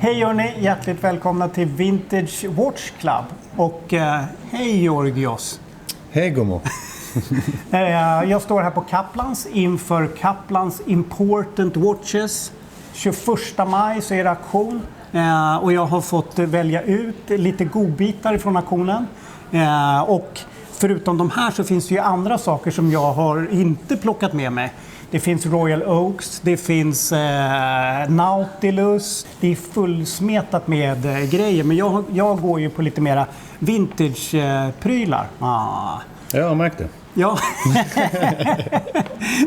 Hej hörni, hjärtligt välkomna till Vintage Watch Club. Och hej Georgios. Hej Gummo. Jag står här på Kaplans inför Kaplans Important Watches. 21 maj så är det auktion. Och jag har fått välja ut lite godbitar från auktionen. Och förutom de här så finns det ju andra saker som jag har inte plockat med mig. Det finns Royal Oaks, det finns Nautilus. Det är fullsmetat med grejer. Men jag går ju på lite mera vintage-prylar. Jag har märkt det. Ja,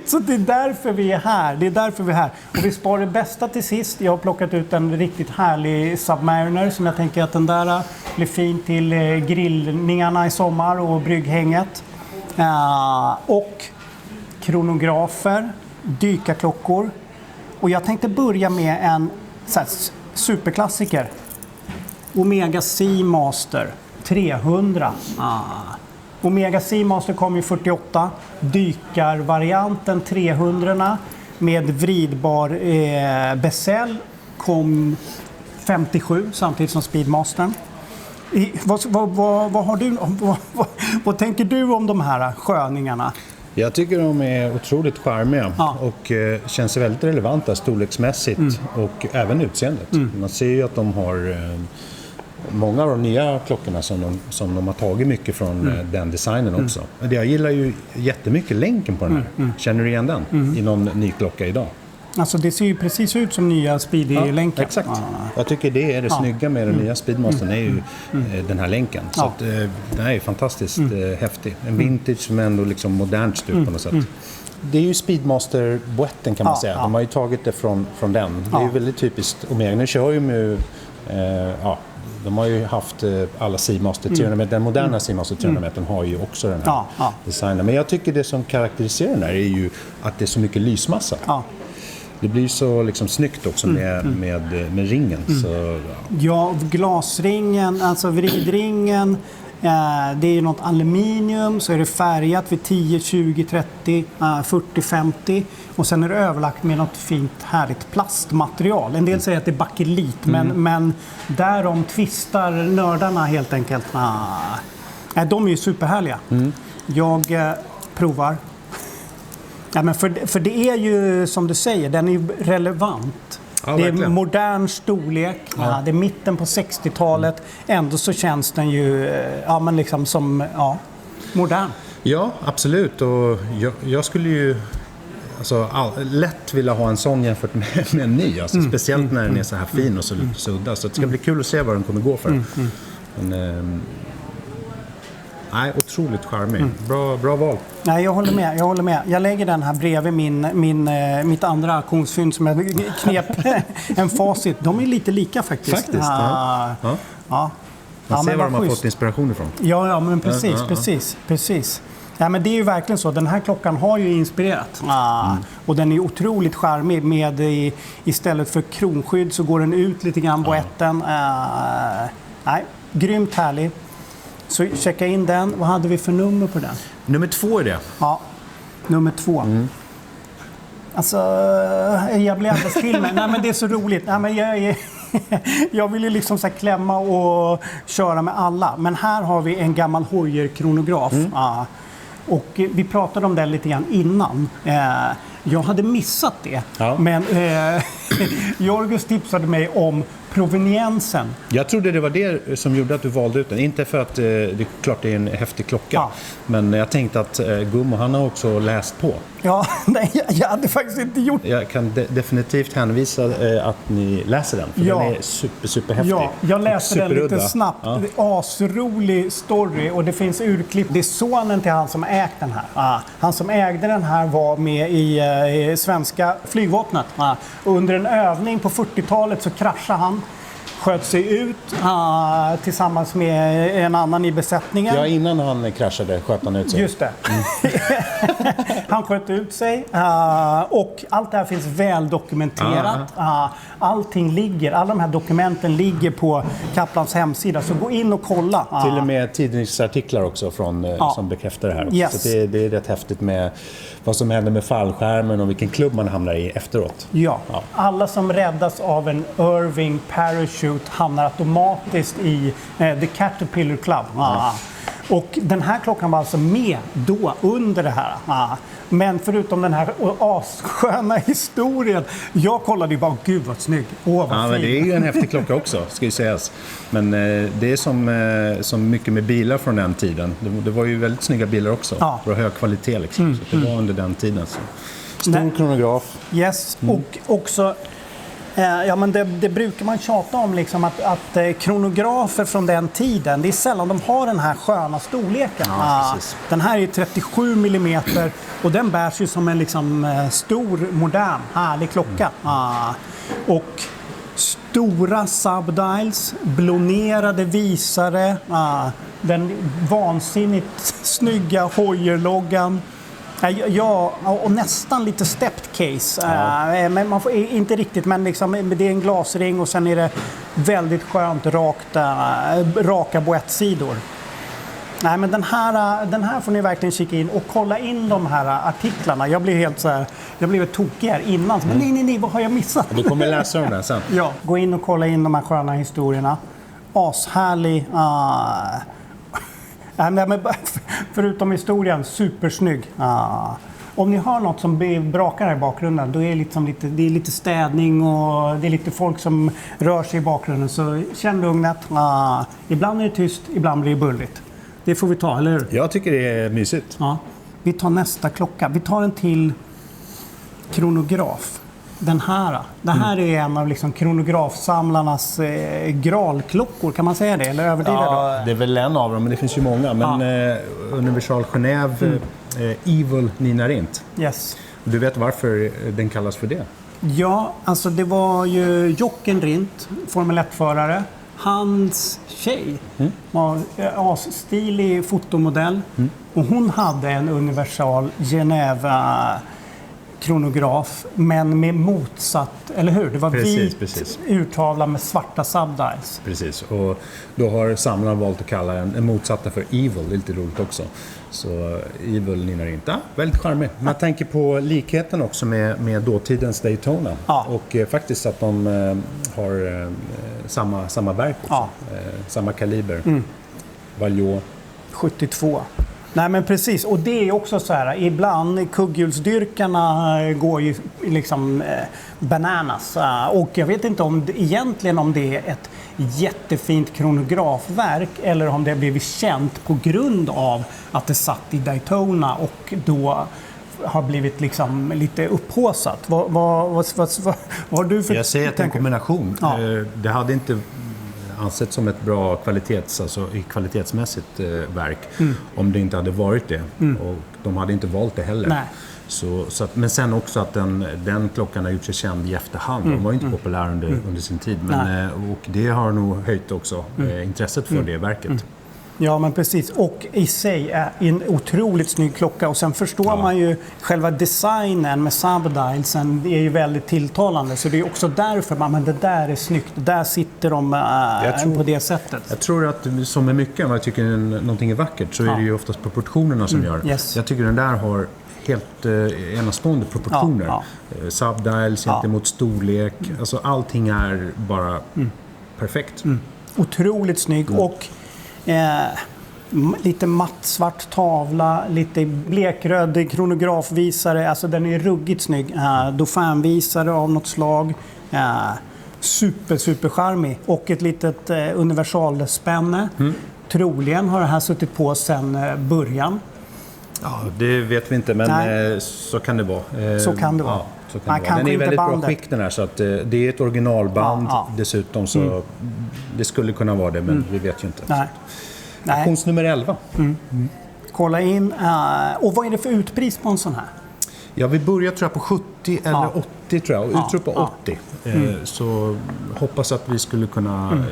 så det är därför vi är här. Och vi sparar det bästa till sist. Jag har plockat ut en riktigt härlig Submariner som jag tänker att den där blir fin till grillningarna i sommar och brygghänget. Och kronografer, dykarklockor. Och jag tänkte börja med en så här, superklassiker. Omega Seamaster 300. Omega Seamaster kom ju 48. Dykarvarianten 300 med vridbar bezel kom 57 samtidigt som Speedmastern. Vad tänker du om de här sköningarna? Jag tycker de är otroligt charmiga och känns väldigt relevanta storleksmässigt och även utseendet. Man ser ju att de har många av de nya klockorna som de har tagit mycket från den designen också. Jag gillar ju jättemycket länken på den här. Känner du igen den i någon ny klocka idag? Alltså det ser ju precis ut som nya Speedy-länken. Exakt. Jag tycker det är det snygga med den nya Speedmastern är ju den här länken. Så att, den här är fantastiskt häftig. En vintage men ändå liksom modernt stuk på något sätt. Det är ju Speedmaster-boetten kan man säga. De har ju tagit det från den. Det är ju väldigt typiskt Omega. Nu kör ju med de har ju haft alla Seamaster 300 den moderna Seamaster 300 har ju också den här designen. Men jag tycker det som karaktäriserar den här är ju att det är så mycket lysmassa. Det blir så liksom snyggt också med ringen. Så, ja, glasringen, alltså vridringen, det är ju något aluminium, så är det färgat vid 10, 20, 30, 40, 50 och sen är det överlagt med något fint härligt plastmaterial. En del säger att det är bakelit, men därom tvistar nördarna helt enkelt. De är ju superhärliga. Jag provar. Ja, men för det är ju som du säger, den är ju relevant. Ja, det är verkligen. Modern storlek, det är mitten på 60-talet. Ändå så känns den ju men liksom som modern. Ja, absolut. Och jag skulle ju lätt vilja ha en sån jämfört med en ny. Alltså, speciellt när den är så här fin och så udda. Så det ska bli kul att se vad den kommer gå för. Men, otroligt charmig. Bra val. Nej, jag håller med. Jag lägger den här bredvid mitt andra auktionsfynd som jag knep en facit. De är lite lika faktiskt. Man ser var de har fått inspiration ifrån. Ja, men precis. Ja, men det är ju verkligen så. Den här klockan har ju inspirerat. Och den är otroligt charmig med istället för kronskydd så går den ut lite grann boetten. Grymt härlig. Så checka in den. Vad hade vi för nummer på den? Nummer 2 är det. Ja, nummer 2. Alltså, jag blir alldeles till mig. Nej, men det är så roligt. Nej, men jag vill ju liksom så här klämma och köra med alla. Men här har vi en gammal Heuer-kronograf. Och vi pratade om den lite grann innan. Jag hade missat det. Men Georgios tipsade mig om proveniensen. Jag trodde det var det som gjorde att du valde ut den. Inte för att det är klart det är en häftig klocka. Men jag tänkte att Gummo, han har också läst på. Ja, nej, jag hade faktiskt inte gjort det. Jag kan definitivt hänvisa att ni läser den. För den är superhäftig. Ja, jag läste den lite snabbt. Asrolig story och det finns urklipp. Det är sonen till han som ägt den här. Han som ägde den här var med i svenska flygvapnet. Under en övning på 40-talet så kraschade han. sköt sig ut tillsammans med en annan i besättningen. Ja, innan han kraschade sköt han ut sig. Just det. Han sköt ut sig och allt det här finns väl dokumenterat. Allting ligger, alla de här dokumenten ligger på Kaplans hemsida, så gå in och kolla. Till och med tidningsartiklar också som bekräftar det här. Yes. Så det är rätt häftigt med vad som händer med fallskärmen och vilken klubb man hamnar i efteråt. Ja. Alla som räddas av en Irving Parachute hamnar automatiskt i The Caterpillar Club. Och den här klockan var alltså med då under det här. Men förutom den här assköna historien, jag kollade ju bara, gud vad snygg. Vad men det är ju en häftig klocka också, ska ju sägas. Men det är som mycket med bilar från den tiden. Det var ju väldigt snygga bilar också. För hög kvalitet liksom. Så det var under den tiden. Så. Stor kronograf. Yes, och också... Ja, men det brukar man tjata om liksom, att kronografer från den tiden, det är sällan de har den här sköna storleken. Den här är 37 mm och den bärs ju som en liksom, stor, modern, härlig klocka. Och stora subdials, blonerade visare, den vansinnigt snygga Heuer-loggan. Ja, och nästan lite stepped case. Men man får inte riktigt, men liksom, det är en glasring och sen är det väldigt skönt raka boettsidor. Nej, men den här får ni verkligen kika in och kolla in de här artiklarna. Jag blir helt så här, jag blev tokig här innan. Men nej, vad har jag missat? Du kommer läsa dem där sen. Ja, gå in och kolla in de här sköna historierna. Ashärlig. Men förutom historien, supersnygg. Om ni hör något som brakar här i bakgrunden, då är det är lite städning och det är lite folk som rör sig i bakgrunden. Så känn lugnet. Ibland är det tyst, ibland blir det bulligt. Det får vi ta, eller hur? Jag tycker det är mysigt. Ja. Vi tar nästa klocka. Vi tar en till kronograf. Den här. Det här är en av liksom kronografsamlarnas gralklockor, kan man säga det? Eller överdriver då? Det är väl en av dem, men det finns ju många. Men Universal Genève, Evil Nina Rindt. Yes. Du vet varför den kallas för det? Ja, alltså det var ju Jochen Rindt, Formel 1-förare. Hans tjej var asstilig fotomodell. Och hon hade en Universal Genève kronograf, men med motsatt, eller hur? Det var vit urtavla med svarta subdials. Precis, och då har samlaren valt att kalla en motsatta för Evil, det är lite roligt också. Så Evil Nina Rindt, väldigt charmig. Man tänker på likheten också med dåtidens Daytona. Och faktiskt att de har samma verk också. Samma kaliber. Valjot. 72. Nej, men precis, och det är också så här, ibland kugghjulsdyrkarna går ju liksom bananas, och jag vet inte om det är ett jättefint kronografverk eller om det har blivit känt på grund av att det satt i Daytona och då har blivit liksom lite upphåsat. Vad har du för... Jag säger att det är en kombination. Det hade inte ansett som ett bra kvalitetsmässigt verk om det inte hade varit det. Och de hade inte valt det heller. Nej. Så att, men sen också att den klockan har gjort sig känd i efterhand. De var ju inte populär under sin tid. Men, och det har nog höjt också intresset för det verket. Ja, men precis. Och i sig är en otroligt snygg klocka. Och sen förstår man ju själva designen med subdialsen. Det är ju väldigt tilltalande. Så det är också därför men det där är snyggt. Där sitter de på det sättet. Jag tror att som med mycket, om jag tycker någonting är vackert, så är det ju oftast proportionerna som gör. Yes. Jag tycker den där har helt enastående proportioner. Subdials, gentemot storlek. Alltså allting är bara perfekt. Otroligt snygg. Och lite mattsvart tavla, lite blekröd kronografvisare, alltså den är ruggigt snygg. Dauphinvisare av något slag, super charmig, och ett litet universalspänne. Troligen har det här suttit på sedan början. Ja, det vet vi inte, men så kan det vara. Så kan det vara. Den är väldigt bra skick den här, så att det är ett originalband dessutom, så det skulle kunna vara det, men vi vet ju inte. Nej. Auktionsnummer 11. Kolla in. Och vad är det för utpris på en sån här? Ja, vi börjar tror jag på 70 eller 80 tror jag, utrop på 80. Så hoppas att vi skulle kunna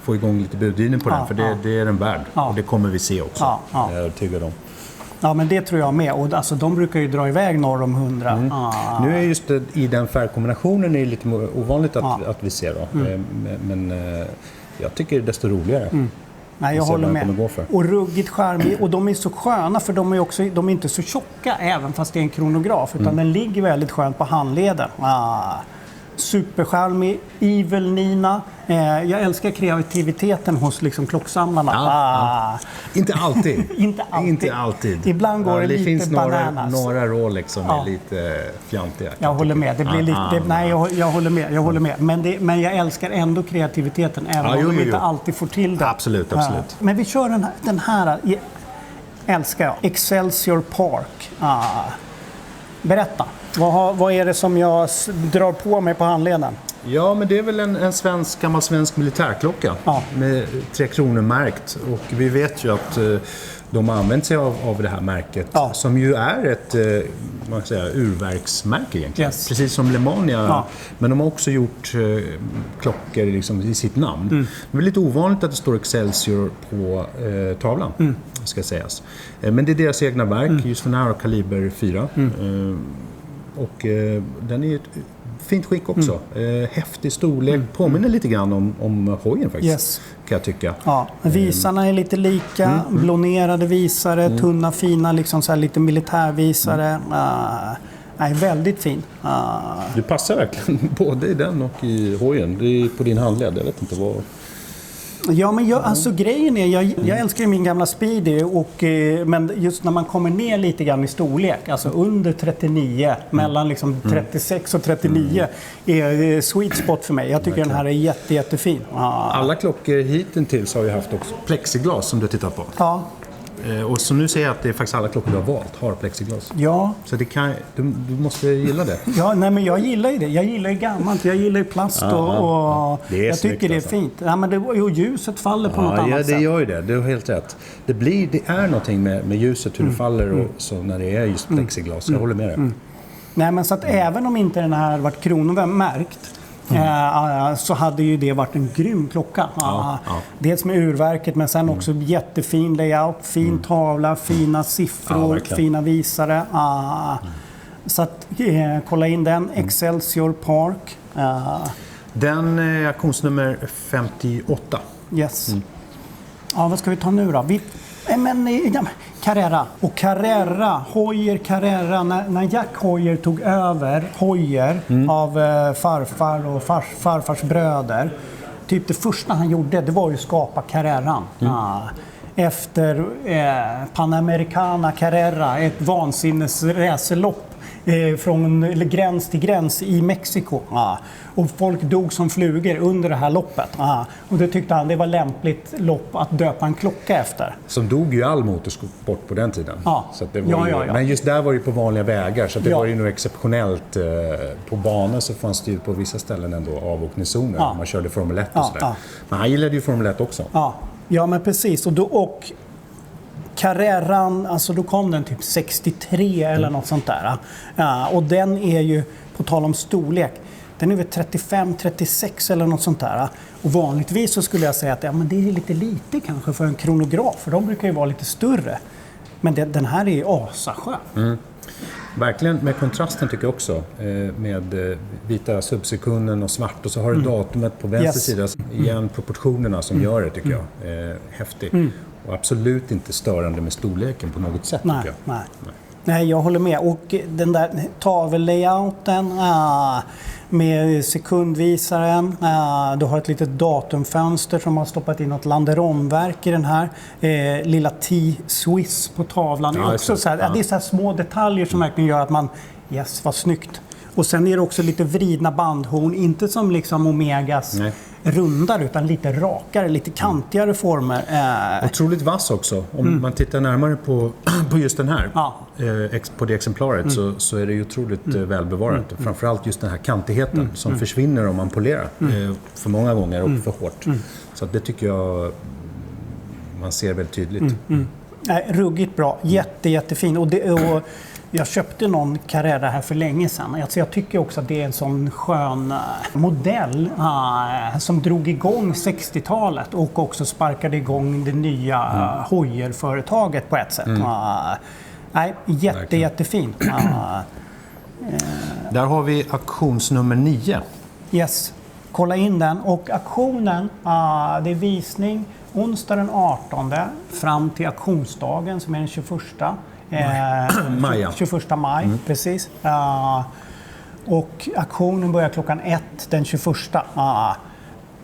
få igång lite budgivning på den, för det är den värd. Och det kommer vi se också, jag är övertygad om. Ja, men det tror jag med. Och alltså, de brukar ju dra iväg norr om 100. Nu är just det, i den färgkombinationen är det lite ovanligt att vi ser då. Men jag tycker det är desto roligare. Nej, jag håller med. Och ruggigt charmig. Och de är så sköna, för de är inte så tjocka även fast det är en kronograf. Utan den ligger väldigt skönt på handleden. Supercharmig, Evil Nina. Jag älskar kreativiteten hos liksom klocksamlarna. Inte alltid. Inte alltid. Ibland går det lite finns bananas. några Rolex som är lite fjantiga. Jag håller med. Det blir lite, nej, jag håller med. Men jag älskar ändå kreativiteten, även om de inte alltid får till det. Absolut. Men vi kör den här älskar jag. Excelsior Park. Berätta. Vad är det som jag drar på mig på handleden? Ja, men det är väl en gammal svensk militärklocka med 3 kronor märkt. Och vi vet ju att de har använt sig av det här märket som ju är ett man kan säga, urverksmärke egentligen. Yes. Precis som Lemania. Men de har också gjort klockor liksom i sitt namn. Det är lite ovanligt att det står Excelsior på tavlan, ska sägas. Men det är deras egna verk. Just den här har kaliber 4. Och den är ett fint skick också. Häftig storlek. Påminner lite grann om hojen faktiskt. Kan jag tycka. Ja, visarna är lite lika. Blonerade visare, tunna, fina, liksom så här lite militärvisare. Nej, väldigt fin. Du passar verkligen både i den och i hojen. Det är på din handled. Jag vet inte vad... Ja, men alltså grejen är, jag älskar min gamla Speedy, men just när man kommer ner lite grann i storlek, alltså under 39, mellan liksom 36 och 39 är sweet spot för mig. Jag tycker den här är jättefin. Alla klockor hittills har ju haft också plexiglas som du tittar på. Ja. Och så nu ser jag att det är faktiskt alla klockor du har valt har plexiglas. Ja. Så det du måste gilla det. Ja, nej, men jag gillar ju det. Jag gillar ju gammalt. Jag gillar ju plast och det är jag tycker det är fint. Ja, men ljuset faller på något annat sätt. Ja, det gör ju det. Du har helt rätt. Det är någonting med ljuset, hur det faller och så när det är just plexiglas. Jag håller med dig. Nej, men så att även om inte den här varit kronomärkt så hade ju det varit en grym klocka. Dels med urverket, men sen också jättefin layout, fin tavla, fina siffror, fina visare. Så att kolla in den, Excelsior Park. Den är auktionsnummer 58. Yes. Ja, vad ska vi ta nu då? Carrera. Och Carrera, när Jack Heuer tog över Heuer av farfar och farfars bröder, typ det första han gjorde, det var ju att skapa Carreran. Efter Panamericana Carrera, ett vansinnesracerlopp från gräns till gräns i Mexiko. Och folk dog som flugor under det här loppet. Och det tyckte han det var lämpligt lopp att döpa en klocka efter. Som dog ju all motorsport på den tiden. Så att det var ja. Men just där var det på vanliga vägar, så det var ju nog exceptionellt. På banor så fanns det ju på vissa ställen ändå avåkningszoner. Man körde Formel 1 och sådär. Men han gillade ju Formel 1 också. Ja, men precis. Och Carreran, alltså då kom den typ 63 eller något sånt där. Och den är ju, på tal om storlek, den är väl 35-36 eller något sånt där. Och vanligtvis så skulle jag säga att men det är lite kanske för en kronograf, för de brukar ju vara lite större. Men den här är ju asaskön. Verkligen, med kontrasten tycker jag också. Med vita subsekunden och svart, och så har du datumet på vänster sida. Igen proportionerna som gör det, tycker jag. Häftigt. Och absolut inte störande med storleken på något sätt. Nej, jag håller med. Och den där tavellayouten med sekundvisaren. Du har ett litet datumfönster som har stoppat in något landeromverk i den här. Lilla T-Swiss på tavlan. Det är också så här, det är så här små detaljer som verkligen gör att man, vad snyggt. Och sen är det också lite vridna bandhorn, inte som liksom Omegas rundar, utan lite rakare, lite kantigare former. Otroligt vass också. Om man tittar närmare på just den här, på det exemplaret, så är det ju otroligt välbevarat. Framförallt just den här kantigheten som försvinner om man polerar för många gånger och för hårt. Så att det tycker jag man ser väldigt tydligt. Ruggigt bra. Jättefin. Och jag köpte någon Carrera här för länge sedan. Alltså jag tycker också att det är en sån skön modell som drog igång 60-talet och också sparkade igång det nya Heuer-företaget på ett sätt. Jättefin. Där har vi auktionsnummer 9. Yes, kolla in den. Och auktionen, det är visning onsdag den 18 fram till auktionsdagen som är den 21 maj. Precis. Och auktionen börjar klockan 1 den 21.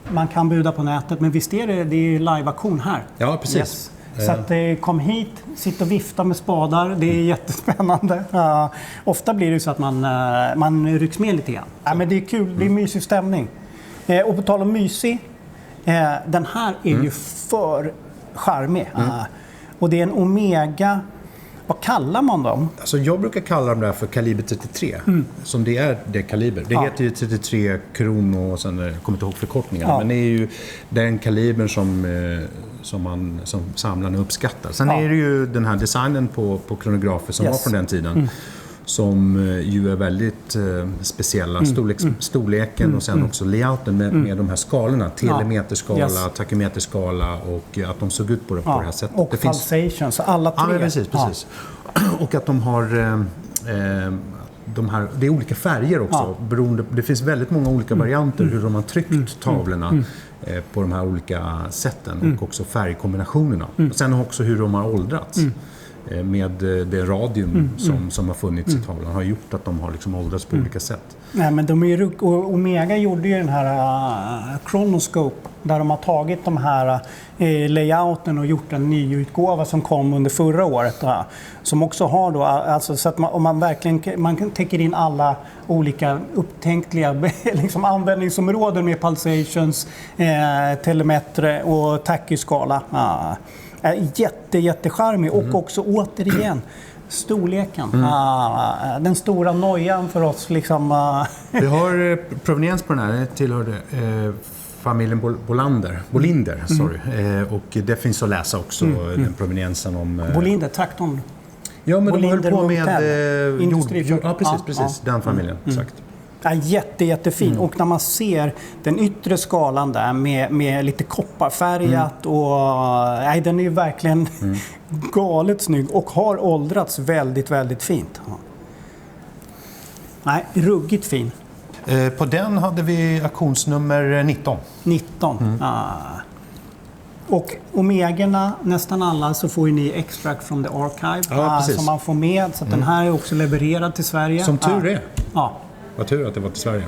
Man kan buda på nätet, men visst är det är live-auktion här. Ja, precis. Yes. Så att, kom hit, sitt och vifta med spadar. Det är jättespännande. Ofta blir det så att man rycks med lite grann. Men det är kul, det är mysig stämning. Och på tal om mysig, den här är ju för charmig. Och det är en Omega. Vad kallar man dem? Alltså jag brukar kalla dem där för kaliber 33. Som det är det kaliber. Det heter ju 33 Krono och sen jag kommer inte ihåg förkortningarna. Men det är ju den kalibern som samlarna uppskattar. Sen är det ju den här designen på kronografer som var från den tiden. Som ju är väldigt speciella. Storleken och sen också layouten med de här skalorna. Telemeterskala, takymeterskala och att de såg ut på det här sättet. Och falsation, så alla tre. Ja, precis. Och att de har det är olika färger också. Det finns väldigt många olika varianter hur de har tryckt tavlorna på de här olika sätten och också färgkombinationerna. Och sen också hur de har åldrats. Med det radium som har funnits i tavlan har gjort att de har liksom åldrats på olika sätt. Nej, men de är ju, Omega gjorde ju den här Chronoscope där de har tagit de här layouten och gjort en ny utgåva som kom under förra året. Som också har då, alltså så att om man verkligen man täcker in alla olika upptänkliga liksom användningsområden med pulsations, telemetre och tachyskala. Jättecharmig och också återigen storleken. Den stora nojan för oss liksom. Vi har proveniens på den här, tillhörde familjen Bolinder, och det finns att läsa också den proveniensen om Bolinder, traktorn. Ja, men Bolinder, de höll på med precis, den familjen, exakt. Jättefin. Och när man ser den yttre skalan där med lite kopparfärgat och den är ju verkligen galet snygg och har åldrats väldigt fint. Ruggigt fin. På den hade vi auktionsnummer 19. Och Omegorna, nästan alla, så får ju ni extract from the archive som man får med. Så att den här är också levererad till Sverige. Som tur är. Ja. Vad tur att det var till Sverige.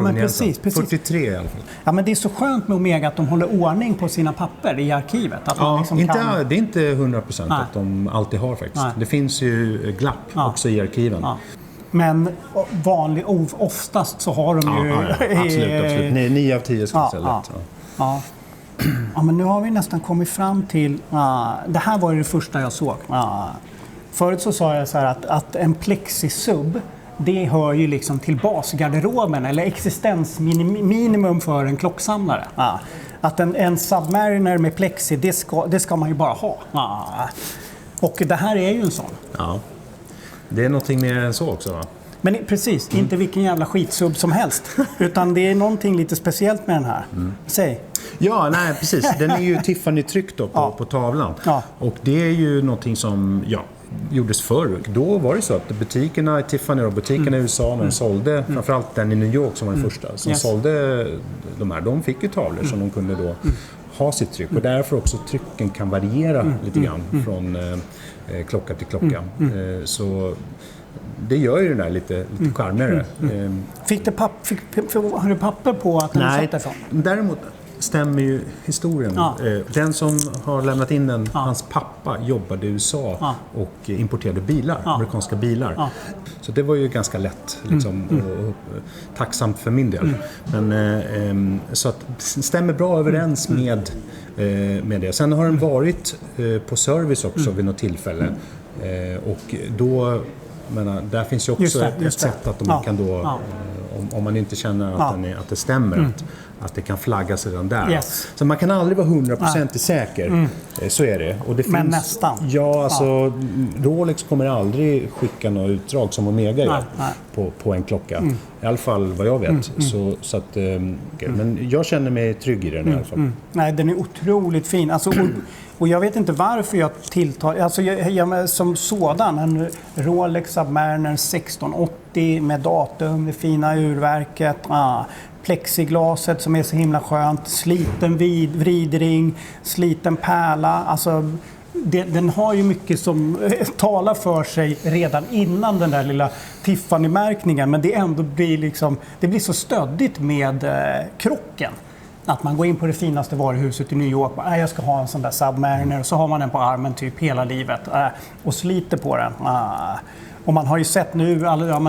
Men precis. 43 i alla fall. Ja, men det är så skönt med Omega att de håller ordning på sina papper i arkivet. Att man liksom det är inte 100% att de alltid har faktiskt. Det finns ju glapp också i arkiven. Men oftast så har de ju... absolut. 9 av 10 skulle säga lätt. Ja, men nu har vi nästan kommit fram till... det här var det första jag såg. Förut så sa jag så här att en plexisub, det hör ju liksom till basgarderoben eller existensminimum för en klocksamlare. Att en Submariner med plexi, det ska man ju bara ha. Och det här är ju en sån. Ja. Det är någonting mer än så också, va? Men precis, inte vilken jävla skitsub som helst. Utan det är någonting lite speciellt med den här. Säg. Ja, nej, precis. Den är ju Tiffany-tryckt på tavlan. Och det är ju någonting som gjordes förr. Då var det så att butikerna i Tiffany och butikerna i USA när de sålde, framförallt den i New York som var den första, som sålde de här, de fick ju tavlor som de kunde då ha sitt tryck. Och därför också trycken kan variera lite grann från klocka till klocka. Så det gör ju den där lite charmigare. Har du papper på att den är satt ifrån? Däremot stämmer ju historien. Den som har lämnat in den, hans pappa jobbade i USA och importerade bilar, amerikanska bilar. Så det var ju ganska lätt liksom, och tacksamt för min del. Men, så att det stämmer bra överens med det. Sen har den varit på service också vid något tillfälle. Och då, där finns ju också ett sätt att de kan då, om man inte känner att det stämmer. Att det kan flaggas redan där. Yes. Så man kan aldrig vara 100% säker. Så är det. Och det Men finns, nästan. Ja, alltså Rolex kommer aldrig skicka något utdrag som Omega gör på en klocka. I alla fall vad jag vet. Så att, men jag känner mig trygg i den i alla fall. Nej, den är otroligt fin. Alltså, och jag vet inte varför jag tilltar... Alltså jag som sådan, en Rolex Submariner 1680 med datum, det fina urverket, plexiglaset som är så himla skönt, sliten vridring, sliten pärla. Alltså, den har ju mycket som talar för sig redan innan den där lilla Tiffany-märkningen, men det ändå blir liksom, det blir så stöddigt med krocken. Att man går in på det finaste varuhuset i New York och jag ska ha en sån där Submariner, och så har man den på armen typ hela livet och sliter på den. Och man har ju sett nu,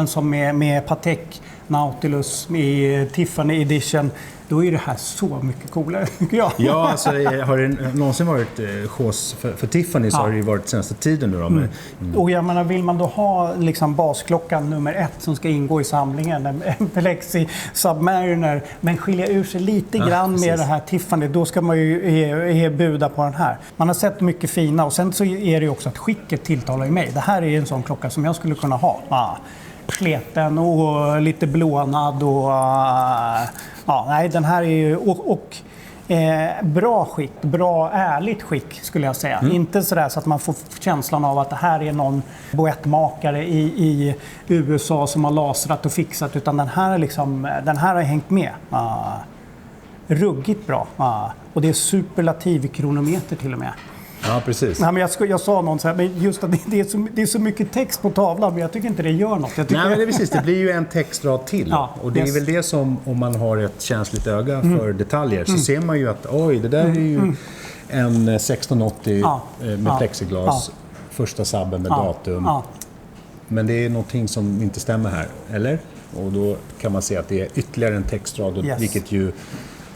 som med Patek Nautilus i Tiffany Edition, då är det här så mycket coolare, tycker jag. Ja, alltså, har det någonsin varit chos för Tiffany så har det ju varit senaste tiden nu då. Och jag menar, vill man då ha liksom basklockan nummer 1 som ska ingå i samlingen, en Plexi Submariner, men skilja ur sig lite grann med det här Tiffany, då ska man ju buda på den här. Man har sett mycket fina, och sen så är det ju också att skicket tilltalar ju mig. Det här är en sån klocka som jag skulle kunna ha. Sleten och lite blånad och nej, den här är ju bra skick, bra ärligt skick skulle jag säga. Inte sådär så att man får känslan av att det här är någon boettmakare i USA som har lasrat och fixat, utan den här har hängt med. Ruggigt bra. Och det är superlativ kronometer till och med. Ja, precis. Nej, men jag sa någon så här, men just att det är så mycket text på tavlan, men jag tycker inte det gör något. Nej, men det är precis. Det blir ju en textrad till. Och det är väl det som, om man har ett känsligt öga för detaljer, så ser man ju att det där är ju en 1680 med plexiglas, första sabben med datum. Men det är någonting som inte stämmer här, eller? Och då kan man se att det är ytterligare en textrad, vilket ju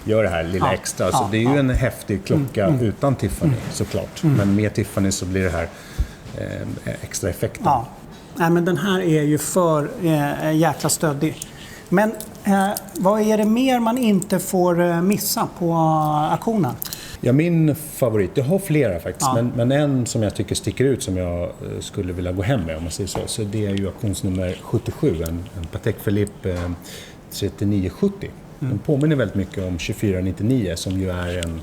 gör det här lilla extra. Så det är ju en häftig klocka utan Tiffany såklart. Men med Tiffany så blir det här extra effekten. Nej, men den här är ju för jäkla stöddig. Men vad är det mer man inte får missa på auktionen? Ja, min favorit, jag har flera faktiskt, men en som jag tycker sticker ut som jag skulle vilja gå hem med, om man säger så det är ju auktionsnummer 77, en Patek Philippe 3970. Den påminner väldigt mycket om 2499 som ju är en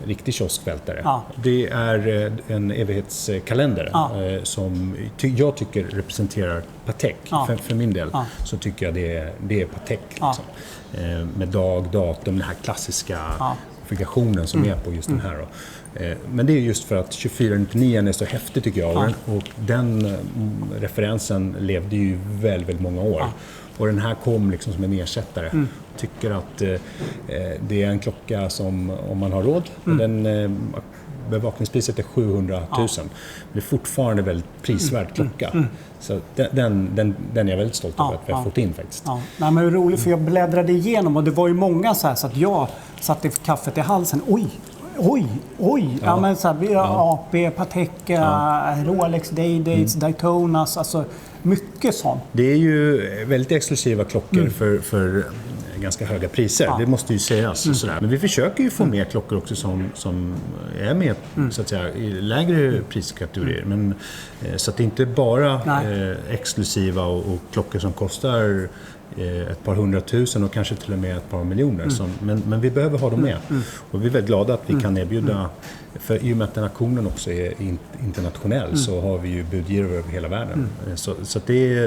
riktig kioskvältare. Det är en evighetskalender som jag tycker representerar Patek. För min del så tycker jag det är Patek. Liksom. Med dag, datum, den här klassiska konfigurationen som är på just den här. Men det är just för att 2499 är så häftig tycker jag. Och den referensen levde ju väldigt många år. Och den här kom liksom som en ersättare. Tycker att det är en klocka som, om man har råd, bevakningspriset är 700 000. Det är fortfarande väldigt prisvärd klocka. Så den är jag väldigt stolt över att vi har fått in faktiskt. Nej, men det är roligt för jag bläddrade igenom och det var ju många så här så att jag satte kaffet i halsen. Oj. Ja, men så här, AP, Patek, Rolex, Day-Dates, Daytonas, alltså mycket sånt. Det är ju väldigt exklusiva klockor för ganska höga priser. Det måste ju sägas. Sådär. Men vi försöker ju få med klockor också som är med så att säga, i lägre priskategorier. Men, så att det inte bara exklusiva och klockor som kostar ett par 100 000 och kanske till och med ett par miljoner. Men vi behöver ha dem med. Och vi är väldigt glada att vi kan erbjuda, för i och med att den auktionen också är internationell så har vi ju budgivare över hela världen. Så att det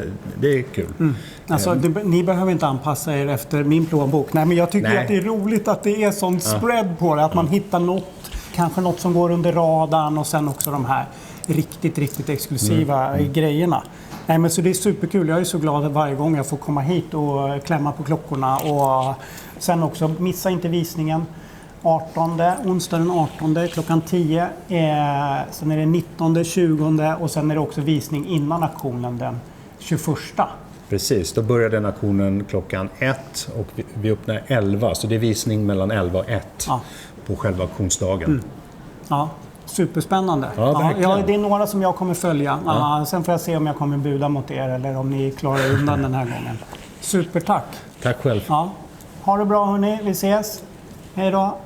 är kul. Alltså, ni behöver inte anpassa er efter min plånbok. Nej, men jag tycker att det är roligt att det är sån spread på det. Att man hittar kanske något som går under radarn och sen också de här riktigt exklusiva grejerna. Nej, men så det är superkul. Jag är så glad varje gång jag får komma hit och klämma på klockorna. Och sen också, missa inte visningen. Onsdag den 18 klockan 10. Sen är det 19, 20 och sen är det också visning innan auktionen den 21. Precis, då börjar den auktionen klockan 1 och vi öppnar 11. Så det är visning mellan 11 och 1 på själva auktionsdagen. Ja. Superspännande. Det är några som jag kommer följa. Sen får jag se om jag kommer buda mot er eller om ni klarar undan den här gången. Supertack. Tack själv. Ja. Ha det bra hörni, vi ses. Hej då.